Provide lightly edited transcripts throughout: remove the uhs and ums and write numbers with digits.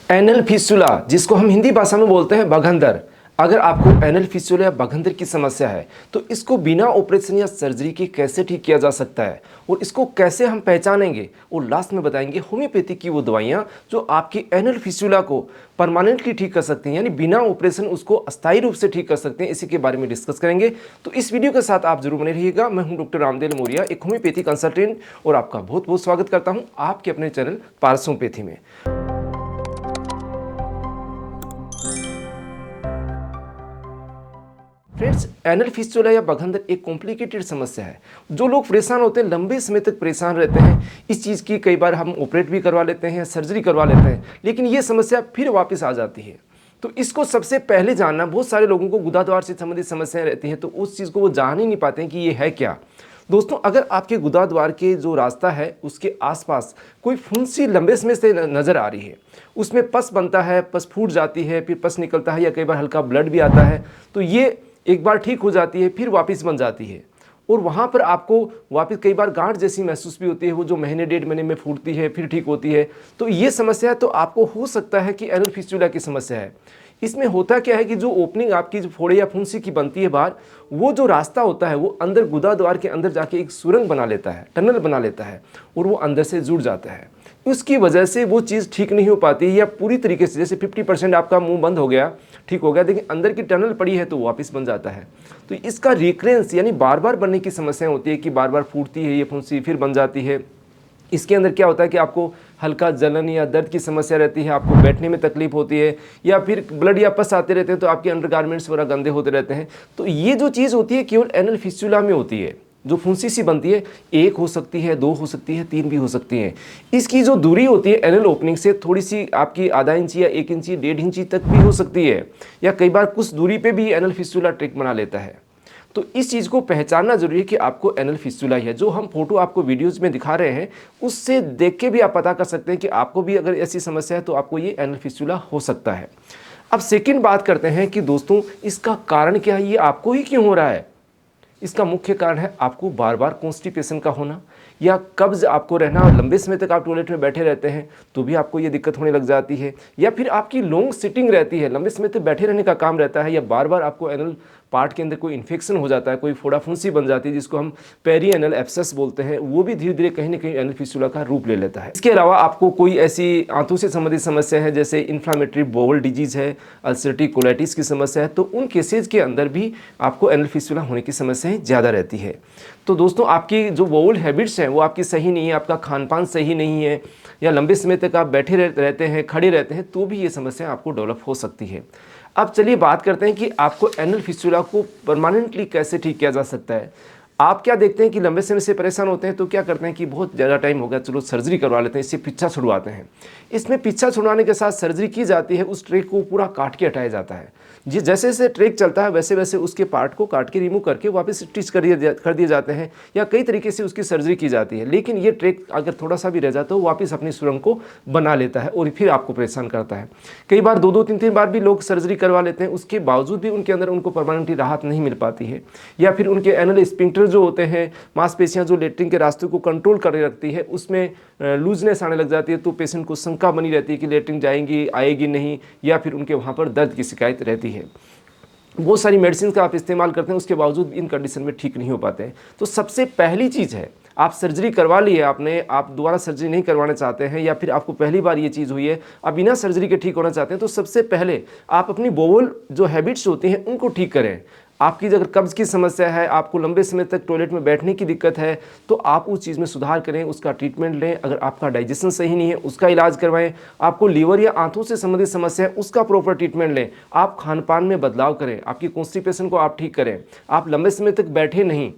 Anal fistula, जिसको हम हिंदी भाषा में बोलते हैं बघंदर। अगर आपको एनल फिस्टुला या बघंदर की समस्या है तो इसको बिना ऑपरेशन या सर्जरी के कैसे ठीक किया जा सकता है और इसको कैसे हम पहचानेंगे और लास्ट में बताएंगे होम्योपैथी की वो दवाइयाँ जो आपकी एनल फिस्टुला को परमानेंटली ठीक कर सकती हैं, यानी बिना ऑपरेशन उसको अस्थायी रूप से ठीक कर सकते हैं। इसी के बारे में डिस्कस करेंगे, तो इस वीडियो के साथ आप जरूर बने रहिएगा। मैं हूं डॉक्टर रामदेव मौर्य, एक होम्योपैथी कंसल्टेंट, और आपका बहुत बहुत स्वागत करता हूं आपके अपने चैनल पारस होम्योपैथी में। फ्रेंड्स, एनल फिस्टुला या बघंदर एक कॉम्प्लिकेटेड समस्या है। जो लोग परेशान होते हैं, लंबे समय तक परेशान रहते हैं इस चीज़ की, कई बार हम ऑपरेट भी करवा लेते हैं, सर्जरी करवा लेते हैं, लेकिन ये समस्या फिर वापस आ जाती है। तो इसको सबसे पहले जानना, बहुत सारे लोगों को गुदाद्वार से संबंधित समस्याएं रहती हैं तो उस चीज़ को वो जान ही नहीं पाते हैं कि ये है क्या। दोस्तों, अगर आपके गुदाद्वार के जो रास्ता है उसके आसपास कोई फुंसी लंबे समय से नज़र आ रही है, उसमें पस बनता है, पस फूट जाती है, फिर पस निकलता है या कई बार हल्का ब्लड भी आता है, तो ये एक बार ठीक हो जाती है फिर वापस बन जाती है और वहाँ पर आपको वापस कई बार गांठ जैसी महसूस भी होती है, वो जो महीने डेढ़ महीने में फूटती है फिर ठीक होती है। तो ये समस्या तो आपको हो सकता है कि एनल फिस्टुला की समस्या है। इसमें होता क्या है कि जो ओपनिंग आपकी जो फोड़े या फुंसी की बनती है बाहर, वो जो रास्ता होता है वो अंदर गुदाद्वार के अंदर जाके एक सुरंग बना लेता है, टनल बना लेता है और वो अंदर से जुड़ जाता है। उसकी वजह से वो चीज़ ठीक नहीं हो पाती या पूरी तरीके से, जैसे 50% आपका मुंह बंद हो गया, ठीक हो गया, लेकिन अंदर की टनल पड़ी है तो वापस बन जाता है। तो इसका रिकरेंस यानी बार बार बनने की समस्या होती है कि बार बार फूटती है ये फुंसी, फिर बन जाती है। इसके अंदर क्या होता है कि आपको हल्का जलन या दर्द की समस्या रहती है, आपको बैठने में तकलीफ होती है, या फिर ब्लड या पस आते रहते हैं तो आपके अंडरगारमेंट्स वगैरह गंदे होते रहते हैं। तो ये जो चीज़ होती है केवल एनल फिस्टुला में होती है। जो फुंसी सी बनती है, एक हो सकती है, दो हो सकती है, तीन भी हो सकती है। इसकी जो दूरी होती है एनल ओपनिंग से थोड़ी सी आपकी आधा इंची या 1 इंची 1.5 इंची तक भी हो सकती है, या कई बार कुछ दूरी पे भी एनल फिस्टुला ट्रिक बना लेता है। तो इस चीज़ को पहचानना जरूरी है कि आपको एनल फिस्टुला है। जो हम फोटो आपको वीडियोज़ में दिखा रहे हैं उससे देख के भी आप पता कर सकते हैं कि आपको भी अगर ऐसी समस्या है तो आपको ये एनल फिस्टुला हो सकता है। अब सेकेंड बात करते हैं कि दोस्तों इसका कारण क्या है, ये आपको ही क्यों हो रहा है। इसका मुख्य कारण है आपको बार बार कॉन्स्टिपेशन का होना, या कब्ज आपको रहना, और लंबे समय तक आप टॉयलेट में बैठे रहते हैं तो भी आपको ये दिक्कत होने लग जाती है, या फिर आपकी लॉन्ग सिटिंग रहती है, लंबे समय तक बैठे रहने का काम रहता है, या बार बार आपको एनल पार्ट के अंदर कोई इन्फेक्शन हो जाता है, कोई फोड़ा फुंसी बन जाती है जिसको हम पेरी एनल एब्सेस बोलते हैं, वो भी धीरे धीरे कहीं ना कहीं एनल फिस्टुला का रूप ले लेता है। इसके अलावा आपको कोई ऐसी आंतों से संबंधित समस्या है जैसे इन्फ्लामेटरी बाउल डिजीज है, अल्सरेटिव कोलाइटिस की समस्या है, तो उन केसेज के अंदर भी आपको एनल फिस्टुला होने की समस्याएं ज़्यादा रहती है। तो दोस्तों, आपकी जो बाउल हैबिट्स हैं वो आपकी सही नहीं है, आपका खान पान सही नहीं है, या लंबे समय तक आप बैठे रहते हैं, खड़े रहते हैं, तो भी ये समस्या आपको डेवलप हो सकती है। अब चलिए बात करते हैं कि आपको एनल फिस्टुला को परमानेंटली कैसे ठीक किया जा सकता है। आप क्या देखते हैं कि लंबे समय से परेशान होते हैं तो क्या करते हैं कि बहुत ज़्यादा टाइम हो गया, चलो सर्जरी करवा लेते हैं, इससे पिच्छा छुड़वाते हैं। इसमें पिच्छा छुड़वाने के साथ सर्जरी की जाती है, उस ट्रेक को पूरा काट के हटाया जाता है। जी, जैसे जैसे ट्रेक चलता है वैसे वैसे उसके पार्ट को काट के रिमूव करके वापस स्टिच कर दिए जाते हैं, या कई तरीके से उसकी सर्जरी की जाती है। लेकिन ये ट्रेक अगर थोड़ा सा भी रह जाता है तो वापस अपनी सुरंग को बना लेता है और फिर आपको परेशान करता है। कई बार 2-2, 3-3 बार भी लोग सर्जरी करवा लेते हैं, उसके बावजूद भी उनके अंदर उनको परमानेंटली राहत नहीं मिल पाती है, या फिर उनके एनल स्फिंक्टर जो होते हैं, मांसपेशियां जो लेटरिन के रास्ते को कंट्रोल कर रखती है, उसमें लूजनेस आने लग जाती है, तो पेशेंट को शंका बनी रहती है कि लेटरिन जाएंगी आएगी नहीं, या फिर उनके वहाँ पर दर्द की शिकायत रहती है। बहुत सारी मेडिसिन का आप इस्तेमाल करते हैं, उसके बावजूद इन कंडीशन में ठीक नहीं हो पाते हैं। तो सबसे पहली चीज़ है, आप सर्जरी करवा ली है आपने, आप दोबारा सर्जरी नहीं करवाना चाहते हैं, या फिर आपको पहली बार ये चीज़ हुई है, आप बिना सर्जरी के ठीक होना चाहते हैं, तो सबसे पहले आप अपनी बोवल जो हैबिट्स होती हैं उनको ठीक करें। आपकी अगर कब्ज़ की समस्या है, आपको लंबे समय तक टॉयलेट में बैठने की दिक्कत है, तो आप उस चीज़ में सुधार करें, उसका ट्रीटमेंट लें। अगर आपका डाइजेशन सही नहीं है उसका इलाज करवाएं। आपको लीवर या आंतों से संबंधित समस्या है उसका प्रॉपर ट्रीटमेंट लें। आप खान पान में बदलाव करें, आपकी कॉन्स्टिपेशन को आप ठीक करें। आप लंबे समय तक बैठे नहीं,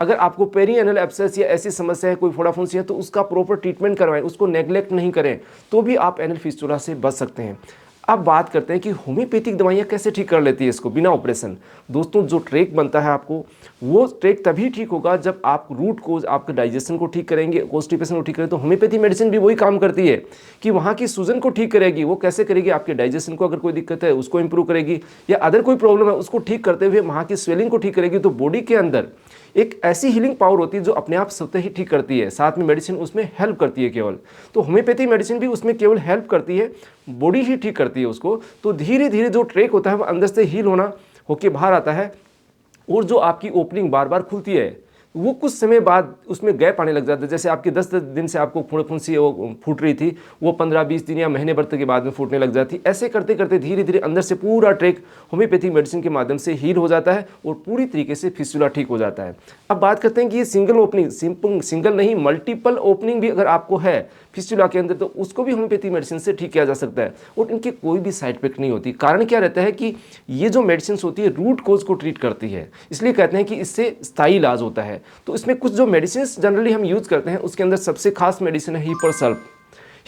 अगर आपको पेरी एनल एब्सेस या ऐसी समस्या है, कोई फोड़ा फुंसी है, तो उसका प्रॉपर ट्रीटमेंट करवाएं, उसको नेग्लेक्ट नहीं करें, तो भी आप एनल फिस्टुला से बच सकते हैं। अब बात करते हैं कि होम्योपैथिक दवाइयाँ कैसे ठीक कर लेती है इसको बिना ऑपरेशन। दोस्तों, जो ट्रैक बनता है आपको, वो ट्रैक तभी ठीक होगा जब आप रूट कोज, आपके डाइजेशन को ठीक करेंगे, कॉन्स्टिपेशन को ठीक करेंगे। तो होम्योपैथी मेडिसिन भी वही काम करती है कि वहाँ की सूजन को ठीक करेगी। वो कैसे करेगी? आपके डाइजेशन को अगर कोई दिक्कत है उसको इंप्रूव करेगी, या अदर कोई प्रॉब्लम है उसको ठीक करते हुए वहाँ की स्वेलिंग को ठीक करेगी। तो बॉडी के अंदर एक ऐसी हीलिंग पावर होती है जो अपने आप स्वतः ही ठीक करती है, साथ में मेडिसिन उसमें हेल्प करती है केवल। तो होम्योपैथी मेडिसिन भी उसमें केवल हेल्प करती है, बॉडी ही ठीक करती है उसको। तो धीरे धीरे जो ट्रैक होता है वो अंदर से हील होना होके बाहर आता है, और जो आपकी ओपनिंग बार बार खुलती है वो कुछ समय बाद उसमें गैप आने लग जाता है। जैसे आपके 10 दिन से आपको फुंसी वो फूट रही थी, वो 15-20 दिन या महीने भर के बाद में फूटने लग जाती। ऐसे करते करते धीरे धीरे अंदर से पूरा ट्रैक होम्योपैथिक मेडिसिन के माध्यम से हील हो जाता है और पूरी तरीके से फिस्टुला ठीक हो जाता है। अब बात करते हैं कि ये सिंगल ओपनिंग, सिंगल नहीं मल्टीपल ओपनिंग भी अगर आपको है फिस्टुला के अंदर, तो उसको भी होम्योपैथी मेडिसिन से ठीक किया जा सकता है और इनके कोई भी साइड इफेक्ट नहीं होती। कारण क्या रहता है कि ये जो मेडिसिन होती है रूट कोज को ट्रीट करती है, इसलिए कहते हैं कि इससे स्थायी इलाज होता है। तो इसमें कुछ जो मेडिसिन जनरली हम यूज करते हैं उसके अंदर सबसे खास मेडिसिन है हिपरसल्फ।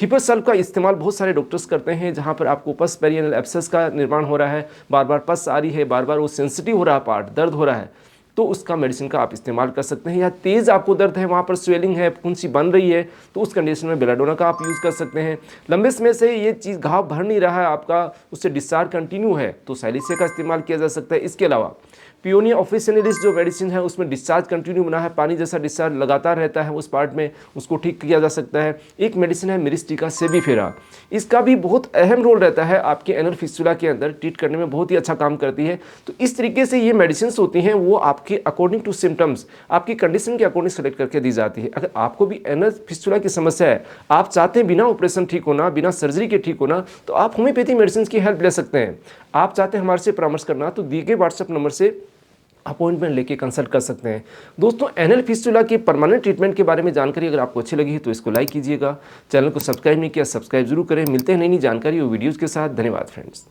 हिपरसल्फ का इस्तेमाल बहुत सारे डॉक्टर्स करते हैं जहाँ पर आपको पस पेरियनल एब्सेस का निर्माण हो रहा है, बार बार पस आ रही है, बार बार वो सेंसिटिव हो रहा है, पार्ट दर्द हो रहा है, तो उसका मेडिसिन का आप इस्तेमाल कर सकते हैं। या तेज़ आपको दर्द है, वहाँ पर स्वेलिंग है, फुंसी बन रही है, तो उस कंडीशन में बेलाडोना का आप यूज़ कर सकते हैं। लंबे समय से ये चीज़ घाव भर नहीं रहा है आपका, उससे डिस्चार्ज कंटिन्यू है, तो साइलिसिया का इस्तेमाल किया जा सकता है। इसके अलावा पियोनिया ऑफिशियलिस जो मेडिसिन है उसमें डिस्चार्ज कंटिन्यू बना है, पानी जैसा डिस्चार्ज लगातार रहता है उस पार्ट में, उसको ठीक किया जा सकता है। एक मेडिसिन है मिरिस्टिका सेबीफेरा, इसका भी बहुत अहम रोल रहता है आपके एनल फिस्टुला के अंदर, ट्रीट करने में बहुत ही अच्छा काम करती है। तो इस तरीके से ये मेडिसिन होती हैं वो आपके अकॉर्डिंग टू सिम्टम्स, आपकी कंडीशन के अकॉर्डिंग सेलेक्ट करके दी जाती है। अगर आपको भी एनल फिस्टुला की समस्या है, आप चाहते हैं बिना ऑपरेशन ठीक होना, बिना सर्जरी के ठीक होना, तो आप होम्योपैथी मेडिसिन की हेल्प ले सकते हैं। आप चाहते हैं हमारे से परामर्श करना, तो दिए गए व्हाट्सएप नंबर से अपॉइंटमेंट लेके कंसल्ट कर सकते हैं। दोस्तों, एनल फिस्टुला के परमानेंट ट्रीटमेंट के बारे में जानकारी अगर आपको अच्छी लगी है तो इसको लाइक कीजिएगा। चैनल को सब्सक्राइब नहीं किया, सब्सक्राइब जरूर करें। मिलते हैं नई नई जानकारी और वीडियोज़ के साथ। धन्यवाद फ्रेंड्स।